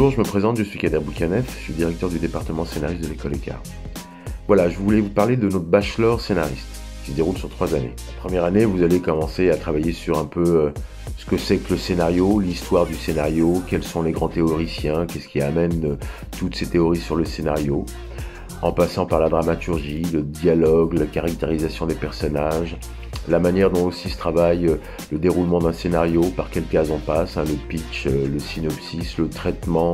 Bonjour, je me présente, je suis Kader Boukanef, je suis directeur du département scénariste de l'école Écart. Voilà, je voulais vous parler de notre bachelor scénariste, qui se déroule sur 3 années. La première année, vous allez commencer à travailler sur un peu ce que c'est que le scénario, l'histoire du scénario, quels sont les grands théoriciens, qu'est-ce qui amène toutes ces théories sur le scénario, en passant par la dramaturgie, le dialogue, la caractérisation des personnages, la manière dont aussi se travaille le déroulement d'un scénario, par quelles cases on passe, le pitch, le synopsis, le traitement,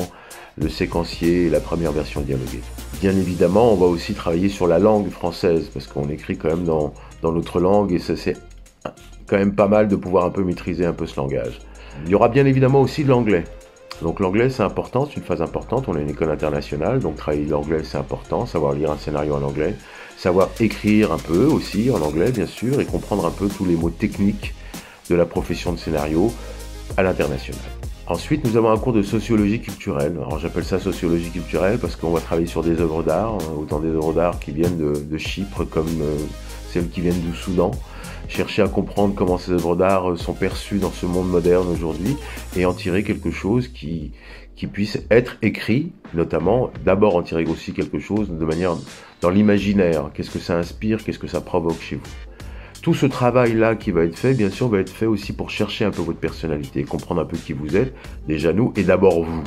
le séquencier et la première version dialoguée. Bien évidemment, on va aussi travailler sur la langue française, parce qu'on écrit quand même dans notre langue, et ça c'est quand même pas mal de pouvoir un peu maîtriser un peu ce langage. Il y aura bien évidemment aussi de l'anglais. Donc l'anglais c'est important, c'est une phase importante, on est une école internationale, donc travailler l'anglais c'est important, savoir lire un scénario en anglais, savoir écrire un peu aussi en anglais bien sûr, et comprendre un peu tous les mots techniques de la profession de scénario à l'international. Ensuite nous avons un cours de sociologie culturelle, alors j'appelle ça sociologie culturelle parce qu'on va travailler sur des œuvres d'art, autant des œuvres d'art qui viennent de Chypre comme celles qui viennent du Soudan, chercher à comprendre comment ces œuvres d'art sont perçues dans ce monde moderne aujourd'hui et en tirer quelque chose qui puisse être écrit, notamment d'abord en tirer aussi quelque chose de manière dans l'imaginaire, qu'est-ce que ça inspire, qu'est-ce que ça provoque chez vous. Tout ce travail-là qui va être fait, bien sûr, va être fait aussi pour chercher un peu votre personnalité, comprendre un peu qui vous êtes, déjà nous, et d'abord vous,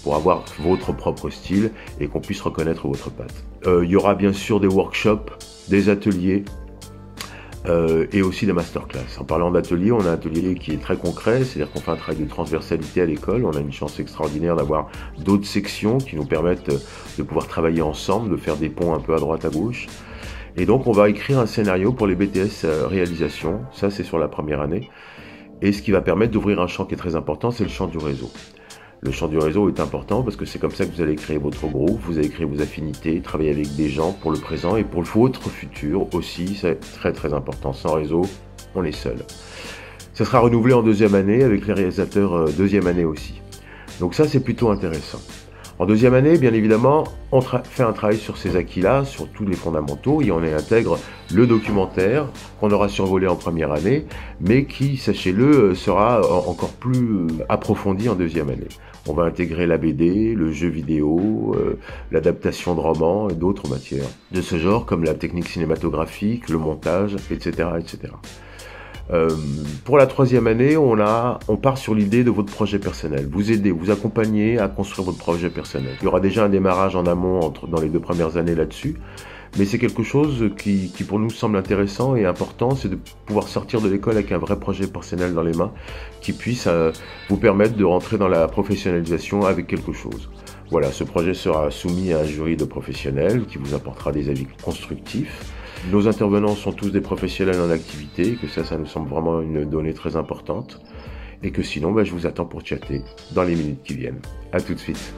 pour avoir votre propre style et qu'on puisse reconnaître votre patte. Il y aura bien sûr des workshops, des ateliers, et aussi des masterclass. En parlant d'atelier, on a un atelier qui est très concret, c'est-à-dire qu'on fait un travail de transversalité à l'école. On a une chance extraordinaire d'avoir d'autres sections qui nous permettent de pouvoir travailler ensemble, de faire des ponts un peu à droite à gauche. Et donc on va écrire un scénario pour les BTS réalisation, ça c'est sur la première année. Et ce qui va permettre d'ouvrir un champ qui est très important, c'est le champ du réseau. Le champ du réseau est important parce que c'est comme ça que vous allez créer votre groupe, vous allez créer vos affinités, travailler avec des gens pour le présent et pour votre futur aussi, c'est très très important. Sans réseau, on est seul. Ça sera renouvelé en 2e année avec les réalisateurs 2e année aussi. Donc ça c'est plutôt intéressant. En 2e année, bien évidemment, on fait un travail sur ces acquis-là, sur tous les fondamentaux, et on y intègre le documentaire qu'on aura survolé en 1re année, mais qui, sachez-le, sera encore plus approfondi en 2e année. On va intégrer la BD, le jeu vidéo, l'adaptation de romans et d'autres matières de ce genre, comme la technique cinématographique, le montage, etc., etc. Pour la 3e année, on part sur l'idée de votre projet personnel. Vous aider, vous accompagner à construire votre projet personnel. Il y aura déjà un démarrage en amont dans les 2 premières années là-dessus, mais c'est quelque chose qui pour nous semble intéressant et important, c'est de pouvoir sortir de l'école avec un vrai projet personnel dans les mains, qui puisse vous permettre de rentrer dans la professionnalisation avec quelque chose. Voilà, ce projet sera soumis à un jury de professionnels qui vous apportera des avis constructifs. Nos intervenants sont tous des professionnels en activité, que ça nous semble vraiment une donnée très importante. Et que sinon, je vous attends pour chatter dans les minutes qui viennent. À tout de suite.